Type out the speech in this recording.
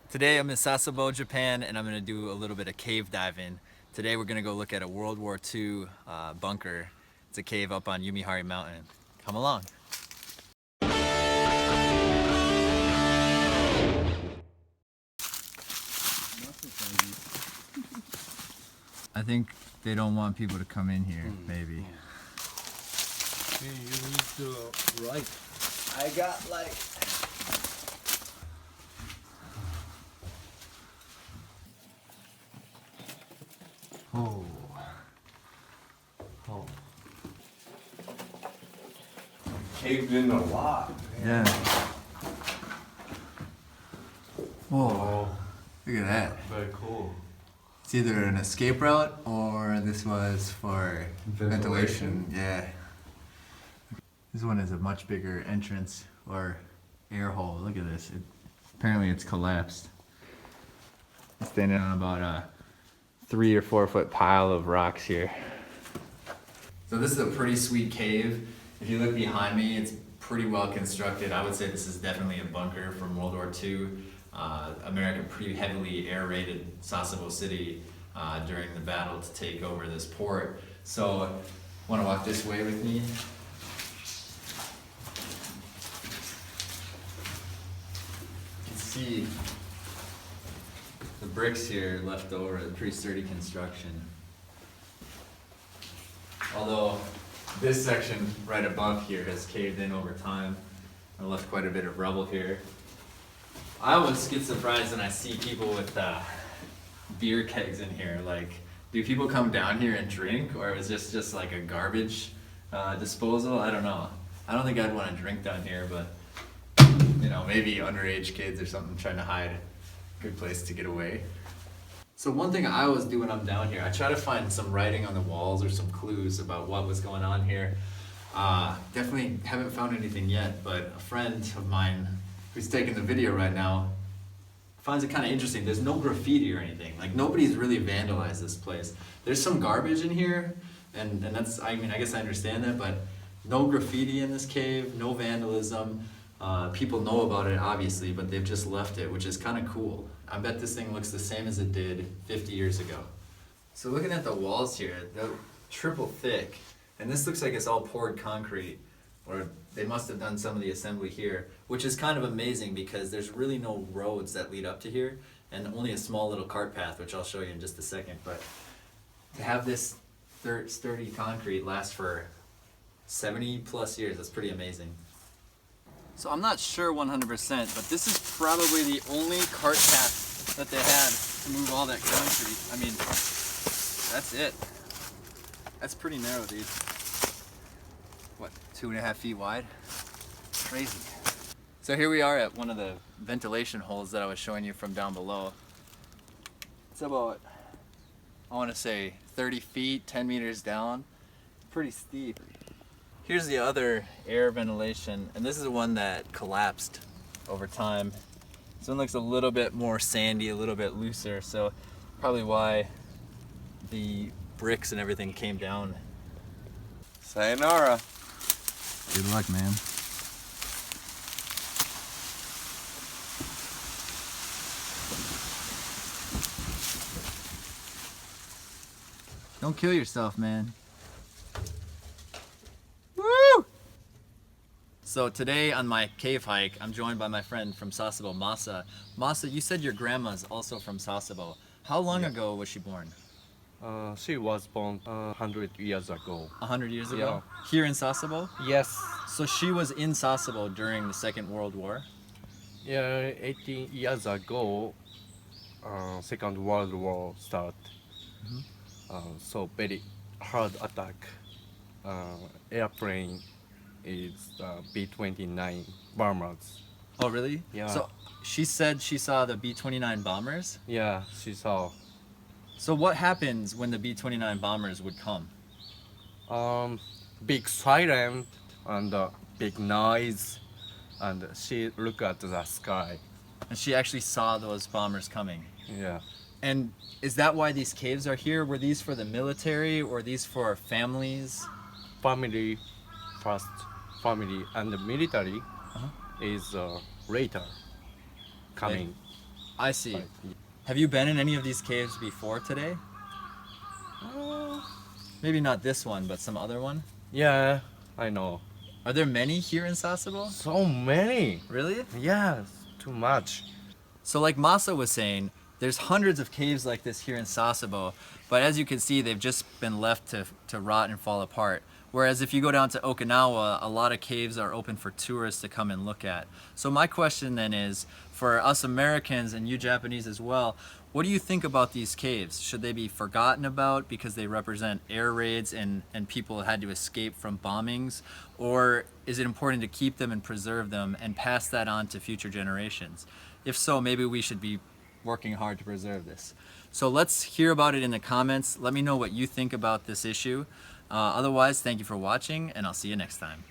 Today I'm in Sasebo, Japan, and I'm gonna do a little bit of cave diving. Today we're gonna go look at a World War II bunker. It's a cave up on Yumihari Mountain. Come along. I think they don't want people to come in here, maybe. You need to write. I got like... Oh. Oh. Caved in a lot. Yeah. Whoa. Oh, Look at that. very cool. It's either an escape route or this was for ventilation. Yeah. This one is a much bigger entrance or air hole. Look at this. Apparently it's collapsed. It's standing on about a 3 or 4 foot pile of rocks here. So this is a pretty sweet cave. If you look behind me, it's pretty well constructed. I would say this is definitely a bunker from World War II. America pretty heavily air raided Sasebo City during the battle to take over this port. So, want to walk this way with me? You can see the bricks here left over, pretty sturdy construction. Although this section right above here has caved in over time and left quite a bit of rubble here. I always get surprised when I see people with beer kegs in here. Like, do people come down here and drink, or is this just like a garbage disposal? I don't know. I don't think I'd want to drink down here, but you know, maybe underage kids or something trying to hide. Good place to get away. So one thing I always do when I'm down here, I try to find some writing on the walls or some clues about what was going on here. Definitely haven't found anything yet, but a friend of mine who's taking the video right now finds it kind of interesting. There's no graffiti or anything. Like, nobody's really vandalized this place. There's some garbage in here, and that's, I mean, I guess I understand that, but no graffiti in this cave, no vandalism. People know about it, obviously, but they've just left it, which is kind of cool. I bet this thing looks the same as it did 50 years ago. So looking at the walls here, they're triple thick, and this looks like it's all poured concrete, or they must have done some of the assembly here, which is kind of amazing because there's really no roads that lead up to here, and only a small little cart path, which I'll show you in just a second. But to have this sturdy concrete last for 70 plus years, that's pretty amazing. So I'm not sure 100%, but this is probably the only cart path that they had to move all that concrete. I mean, that's it. That's pretty narrow, dude. What, 2.5 feet wide? Crazy. So here we are at one of the ventilation holes that I was showing you from down below. It's about, I want to say 30 feet, 10 meters down. Pretty steep. Here's the other air ventilation, and this is the one that collapsed over time. This one looks a little bit more sandy, a little bit looser, so probably why the bricks and everything came down. Sayonara. Good luck, man. Don't kill yourself, man. Woo! So today on my cave hike, I'm joined by my friend from Sasebo, Masa. Masa, you said your grandma's also from Sasebo. How long ago was she born? She was born 100 years ago. 100 years ago? Here in Sasebo? Yes. So she was in Sasebo during the Second World War? Yeah, 18 years ago, Second World War started. So very hard attack. Airplane is B-29 bombers. Oh, really? Yeah. So she said she saw the B-29 bombers? Yeah, she saw. So what happens when the B-29 bombers would come? Big siren and big noise, and she looked at the sky. And she actually saw those bombers coming. Yeah. And is that why these caves are here? Were these for the military or these for families? Family first, family, and the military is later coming. I see. Like, Have you been in any of these caves before today? Maybe not this one, but some other one? yeah, I know. Are there many here in Sasebo? So many. Really? Yes, too much. So like Masa was saying, there's hundreds of caves like this here in Sasebo, but as you can see, they've just been left to rot and fall apart. Whereas if you go down to Okinawa, a lot of caves are open for tourists to come and look at. So my question then is, for us Americans and you Japanese as well, what do you think about these caves? Should they be forgotten about because they represent air raids and people had to escape from bombings? Or is it important to keep them and preserve them and pass that on to future generations? If so, maybe we should be working hard to preserve this. So let's hear about it in the comments. Let me know what you think about this issue. Otherwise, thank you for watching, and I'll see you next time.